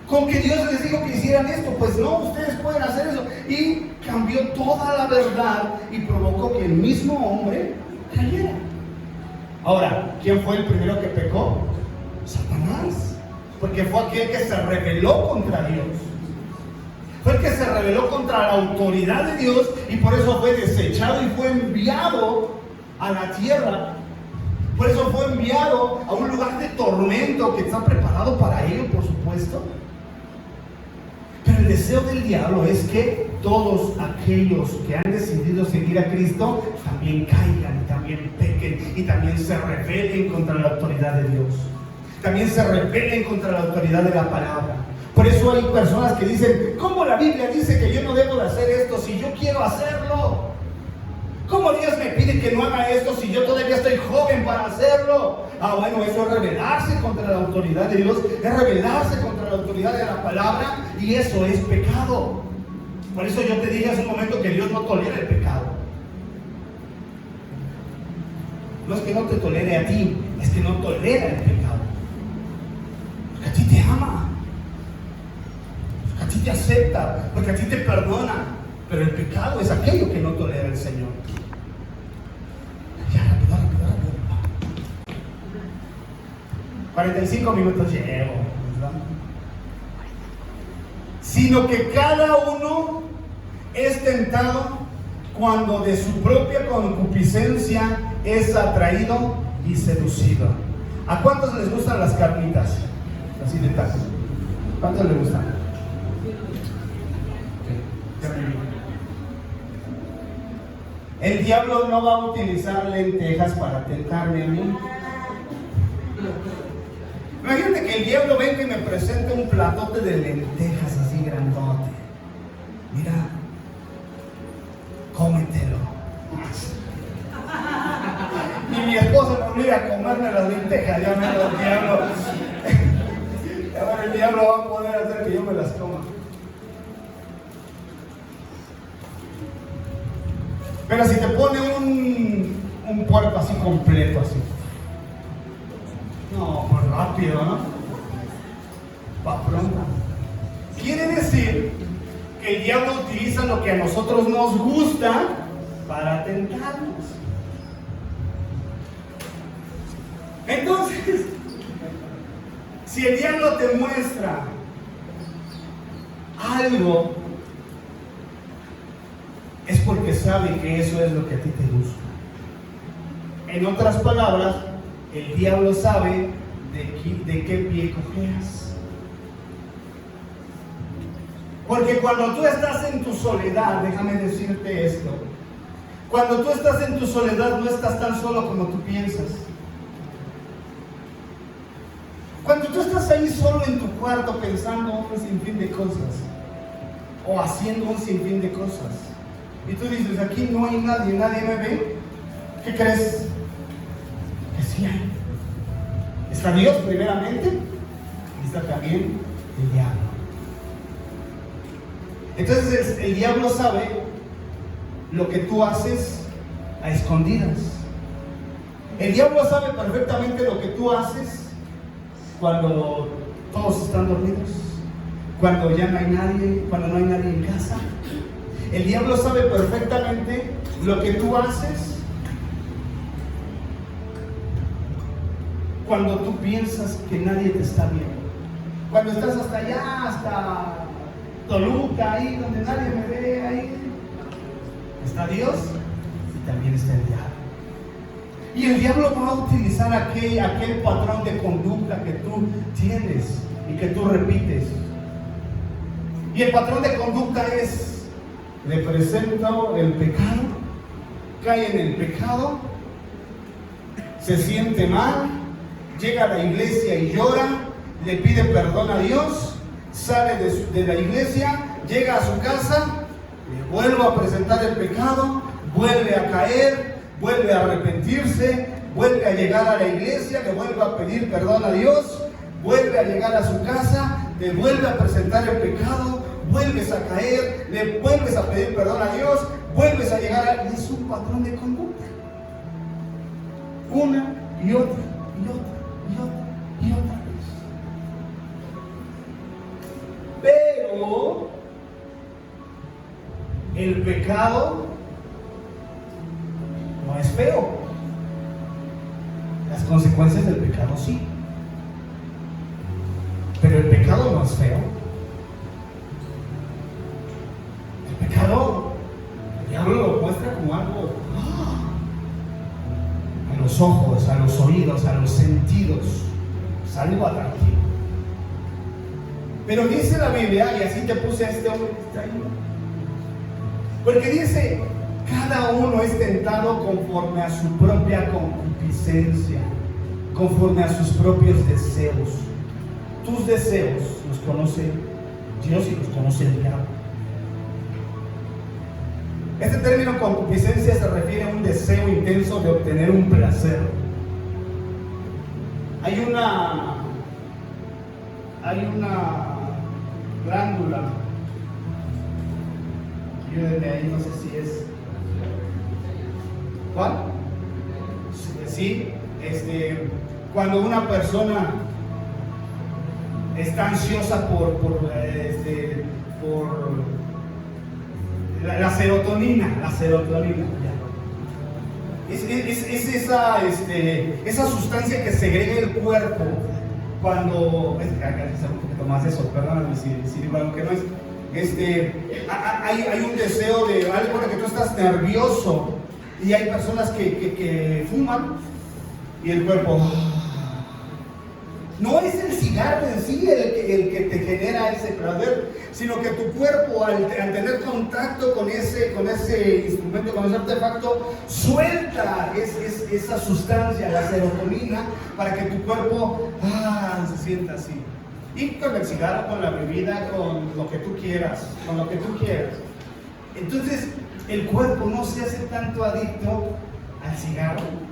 con que Dios les dijo que hicieran esto, pues no, ustedes pueden hacer eso. Y cambió toda la verdad y provocó que el mismo hombre cayera. Ahora, ¿quién fue el primero que pecó? Satanás, porque fue aquel que se rebeló contra Dios. Fue el que se rebeló contra la autoridad de Dios y por eso fue desechado y fue enviado a la tierra. Por eso fue enviado a un lugar de tormento que está preparado para ello, por supuesto. Pero el deseo del diablo es que todos aquellos que han decidido seguir a Cristo también caigan, y también pequen y también se rebelen contra la autoridad de Dios. También se rebelen contra la autoridad de la palabra. Por eso hay personas que dicen, ¿cómo la Biblia dice que yo no debo de hacer esto si yo quiero hacerlo? ¿Cómo Dios me pide que no haga esto si yo todavía estoy joven para hacerlo? Bueno, eso es rebelarse contra la autoridad de Dios, es rebelarse contra la autoridad de la palabra, y eso es pecado. Por eso yo te dije hace un momento que Dios no tolera el pecado. No es que no te tolere a ti, es que no tolera el pecado. Porque a ti te ama, porque a ti te acepta, porque a ti te perdona. Pero el pecado es aquello que no tolera el Señor. Ya, rápido. 45 minutos llevo, ¿verdad? Sino que cada uno es tentado cuando de su propia concupiscencia es atraído y seducido. ¿A cuántos les gustan las carnitas? Así de tacos. ¿Cuántos les gustan? El diablo no va a utilizar lentejas para tentarme a mí. Imagínate que el diablo venga y me presente un platote de lentejas así grandote. Mira, cómetelo. Y mi esposa me obliga a comerme las lentejas, ya me lo el diablo. Ahora el diablo va a poder hacer que yo me las coma. Pero si te pone un puerco así completo, así. No, pues rápido, ¿no? Pa' pronto. Quiere decir que el diablo utiliza lo que a nosotros nos gusta para tentarnos. Entonces, Si el diablo te muestra algo, es porque sabe que eso es lo que a ti te gusta. En otras palabras, el diablo sabe de qué pie cojeas. Porque cuando tú estás en tu soledad, déjame decirte esto, cuando tú estás en tu soledad no estás tan solo como tú piensas. Cuando tú estás ahí solo en tu cuarto pensando un sinfín de cosas o haciendo un sinfín de cosas y tú dices, aquí no hay nadie, nadie me ve, ¿qué crees? Que sí hay. Está Dios primeramente y está también el diablo. Entonces el diablo sabe lo que tú haces a escondidas. El diablo sabe perfectamente lo que tú haces cuando todos están dormidos, cuando ya no hay nadie, cuando no hay nadie en casa. El diablo sabe perfectamente lo que tú haces cuando tú piensas que nadie te está viendo. Cuando estás hasta allá, hasta Toluca, ahí donde nadie me ve, ahí está Dios y también está el diablo. Y el diablo va a utilizar aquel patrón de conducta que tú tienes y que tú repites. Y el patrón de conducta es, le presento el pecado, cae en el pecado, se siente mal, llega a la iglesia y llora, le pide perdón a Dios, sale de la iglesia, llega a su casa, le vuelve a presentar el pecado, vuelve a caer, vuelve a arrepentirse, vuelve a llegar a la iglesia, le vuelve a pedir perdón a Dios, vuelve a llegar a su casa, le vuelve a presentar el pecado, vuelves a caer, le vuelves a pedir perdón a Dios, vuelves a llegar a... Y es un patrón de conducta. Una y otra, y otra, y otra, y otra vez. Pero el pecado no es feo. Las consecuencias del pecado sí. Pero el pecado no es feo. El pecado, el diablo lo muestra como algo a los ojos, a los oídos, a los sentidos, es algo atractivo. Pero dice la Biblia, y así te puse a este hombre que está ahí, porque dice, cada uno es tentado conforme a su propia concupiscencia, conforme a sus propios deseos. Tus deseos los conoce Dios y los conoce el diablo. Este término concupiscencia se refiere a un deseo intenso de obtener un placer. Hay una glándula, ayúdenme ahí, no sé si es... ¿Cuál? Sí, cuando una persona está ansiosa por la serotonina, es esa sustancia que segrega el cuerpo cuando, es un poquito más eso, perdóname si digo algo que no es, hay un deseo de algo porque tú estás nervioso y hay personas que fuman y el cuerpo... No es el cigarro en sí el que te genera ese placer, sino que tu cuerpo al tener contacto con ese instrumento, con ese artefacto, suelta esa sustancia, la serotonina, para que tu cuerpo se sienta así. Y con el cigarro, con la bebida, con lo que tú quieras, Entonces, el cuerpo no se hace tanto adicto al cigarro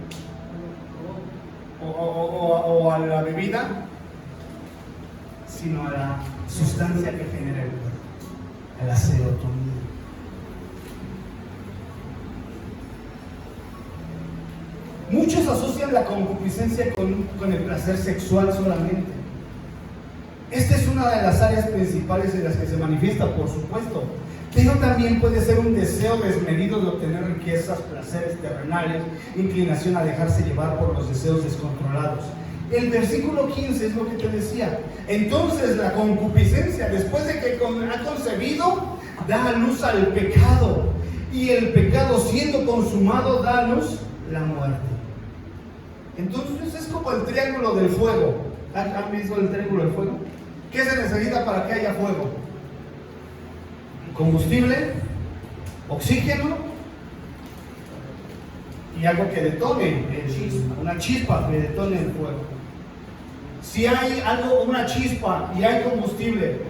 o a la bebida, sino a la sustancia que genera el cuerpo, a la serotonina. Muchos asocian la concupiscencia con el placer sexual solamente. Esta es una de las áreas principales en las que se manifiesta, por supuesto, pero también puede ser un deseo desmedido de obtener riquezas, placeres terrenales, inclinación a dejarse llevar por los deseos descontrolados. El versículo 15 es lo que te decía. Entonces la concupiscencia, después de que ha concebido, da a luz al pecado. Y el pecado, siendo consumado, da a luz la muerte. Entonces es como el triángulo del fuego. ¿Han visto el triángulo del fuego? ¿Qué se necesita para que haya fuego? Combustible, oxígeno y algo que detone, una chispa que detone el fuego. Si hay una chispa y hay combustible,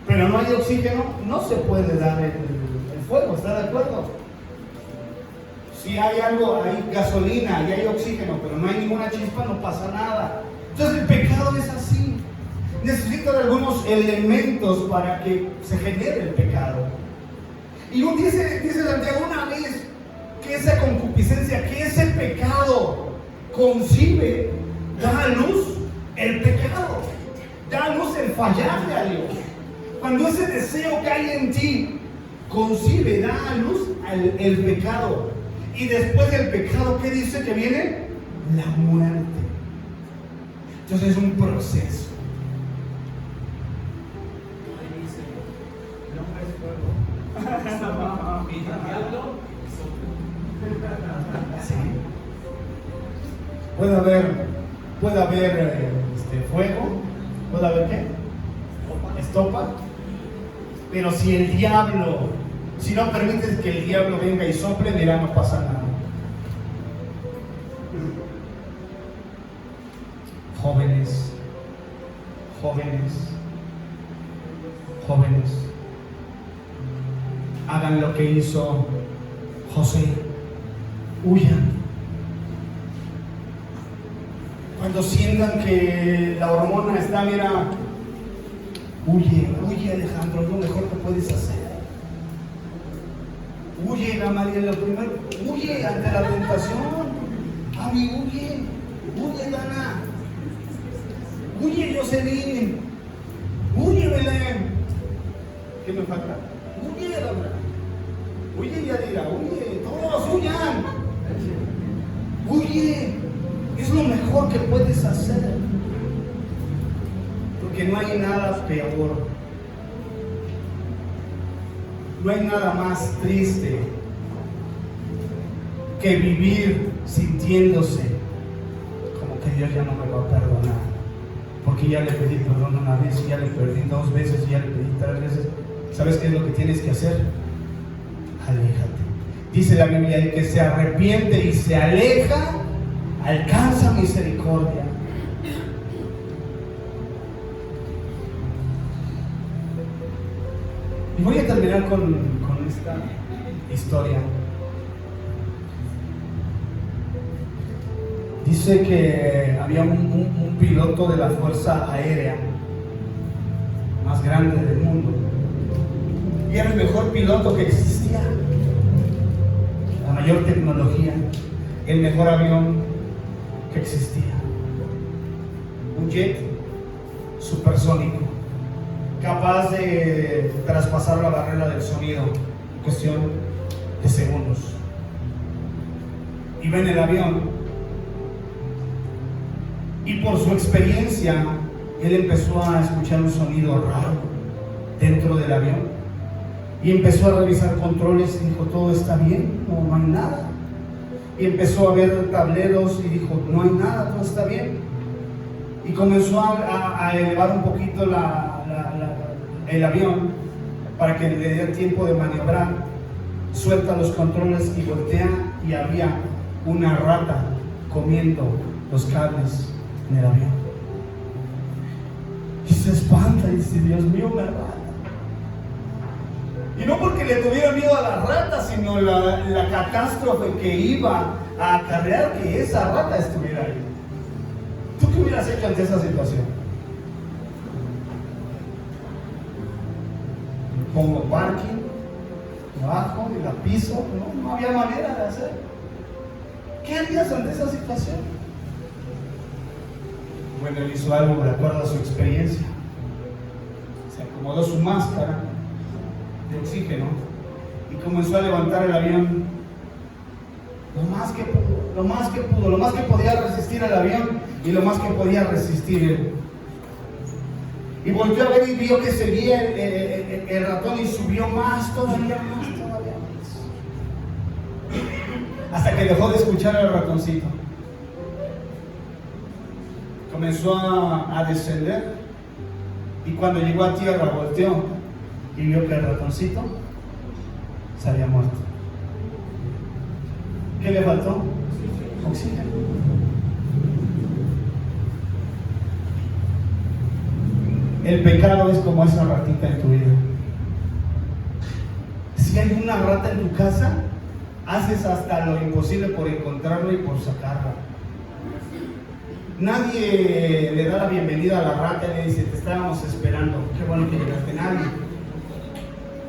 pero no hay oxígeno, no se puede dar el fuego, ¿está de acuerdo? Si hay gasolina y hay oxígeno, pero no hay ninguna chispa, no pasa nada. Entonces el pecado es así. Necesitan algunos elementos para que se genere el pecado. Y dice Santiago una vez que esa concupiscencia, que ese pecado concibe, da a luz el pecado, da a luz el fallarle a Dios. Cuando ese deseo que hay en ti concibe, da a luz el pecado. Y después del pecado, ¿qué dice que viene? La muerte. Entonces es un proceso. Sí. Puede haber fuego, puede haber ¿qué? Estopa. Pero si no permites que el diablo venga y sople, dirá, no pasa nada. Jóvenes, hagan lo que hizo José, huyan. Cuando sientan que la hormona está, mira, huye Alejandro, es lo mejor que puedes hacer. Huye Gamaliel, lo primero, huye ante la tentación. Ami, huye Dana, huye Jocelyn, huye Belén. ¿Qué me falta? Huye Dana, huye Yadira, huye, todos huyan. Huye, es lo mejor que puedes hacer. Porque no hay nada peor. No hay nada más triste que vivir sintiéndose como que Dios ya no me va a perdonar. Porque ya le pedí perdón una vez, ya le perdí 2 veces, ya le pedí 3 veces. ¿Sabes qué es lo que tienes que hacer? Aléjate. Dice la Biblia, el que se arrepiente y se aleja, alcanza misericordia. Y voy a terminar con esta historia. Dice que había un piloto de la Fuerza Aérea más grande del mundo. Y era el mejor piloto que existía. La mayor tecnología, el mejor avión que existía. Un jet supersónico, capaz de traspasar la barrera del sonido en cuestión de segundos. Iba en el avión y por su experiencia él empezó a escuchar un sonido raro dentro del avión y empezó a revisar controles y dijo, todo está bien, no hay nada. Y empezó a ver tableros y dijo, no hay nada, todo está bien. Y comenzó a elevar un poquito el avión para que le dé tiempo de maniobrar. Suelta los controles y voltea y había una rata comiendo los cables en el avión. Y se espanta y dice, Dios mío, una rata. Y no porque le tuviera miedo a la rata, sino la catástrofe que iba a acarrear que esa rata estuviera ahí. ¿Tú qué hubieras hecho ante esa situación? Pongo parking, bajo y la piso. No había manera de hacer. ¿Qué harías ante esa situación? Bueno, él hizo algo de acuerdo a su experiencia. Se acomodó su máscara de oxígeno y comenzó a levantar el avión Lo más que pudo, lo más que pudo, lo más que podía resistir el avión y lo más que podía resistir él. Y volvió a ver y vio que seguía el ratón y subió más, todavía más. Hasta que dejó de escuchar al ratoncito. Comenzó a descender y cuando llegó a tierra volteó y vio que el ratoncito se había muerto. ¿Qué le faltó? Oxígeno. El pecado es como esa ratita en tu vida. Si hay una rata en tu casa, haces hasta lo imposible por encontrarla y por sacarla. Nadie le da la bienvenida a la rata y le dice, te estábamos esperando, qué bueno que llegaste.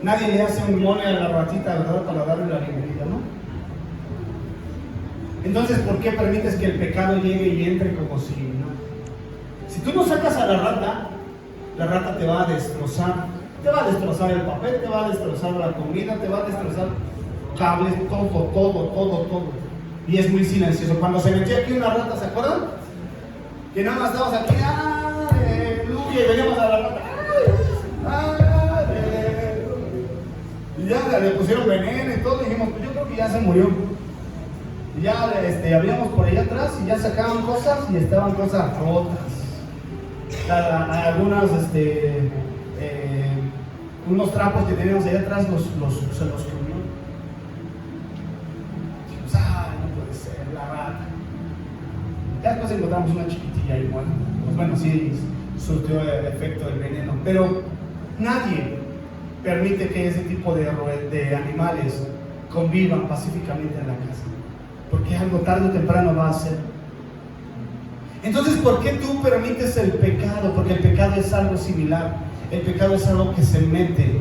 Nadie le hace un mole a la ratita, ¿verdad? Para darle la bienvenida, ¿no? Entonces, ¿por qué permites que el pecado llegue y entre como si no? Si tú no sacas a la rata te va a destrozar. Te va a destrozar el papel, te va a destrozar la comida, te va a destrozar cables, todo. Y es muy silencioso. Cuando se metía aquí una rata, ¿se acuerdan? Que nada más estábamos aquí, aleluya, y veníamos a la rata, y ya le pusieron veneno y todo, y dijimos, pues yo creo que ya se murió. Y ya abríamos por allá atrás y ya sacaban cosas y estaban cosas rotas. Algunas, unos trapos que teníamos allá atrás se los comió. Dijimos, no puede ser, la rata. Ya después encontramos una chiquitilla y bueno, sí surtió el efecto del veneno. Pero nadie permite que ese tipo de animales convivan pacíficamente en la casa. Porque algo tarde o temprano va a ser. Entonces, ¿por qué tú permites el pecado? Porque el pecado es algo similar. El pecado es algo que se mete.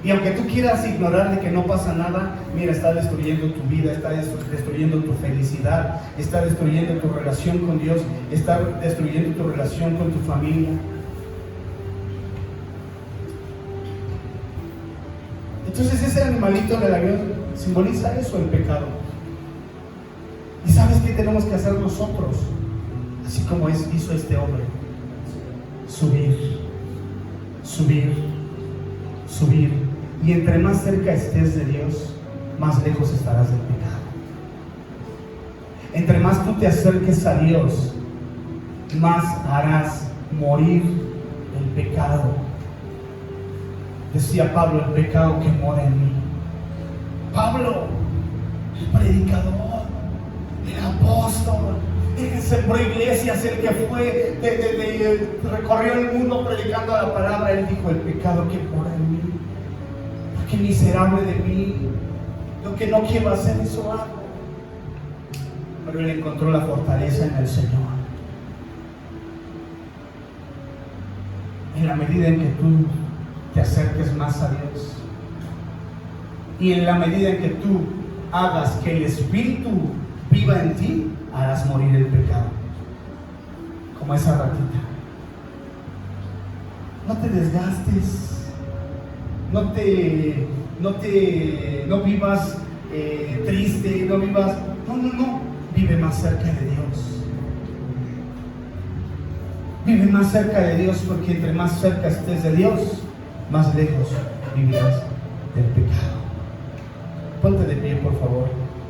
Y aunque tú quieras ignorar de que no pasa nada, mira, está destruyendo tu vida, está destruyendo tu felicidad, está destruyendo tu relación con Dios, está destruyendo tu relación con tu familia. Entonces ese animalito del avión simboliza eso, el pecado. ¿Y sabes qué tenemos que hacer nosotros? Así como hizo este hombre. Subir. Y entre más cerca estés de Dios, más lejos estarás del pecado. Entre más tú te acerques a Dios, más harás morir el pecado. Decía Pablo, el pecado que mora en mí. Pablo, el predicador, el apóstol, el que sembró iglesias, el que fue, recorrió el mundo predicando la palabra, él dijo, el pecado que mora en mí. Qué miserable de mí, lo que no quiero hacer, eso hago. Pero él encontró la fortaleza en el Señor. En la medida en que tú te acerques más a Dios y en la medida en que tú hagas que el Espíritu viva en ti, harás morir el pecado, como esa ratita. No te desgastes. No vivas triste, no vivas, no, vive más cerca de Dios. Vive más cerca de Dios, porque entre más cerca estés de Dios, más lejos vivirás del pecado. Ponte de pie, por favor.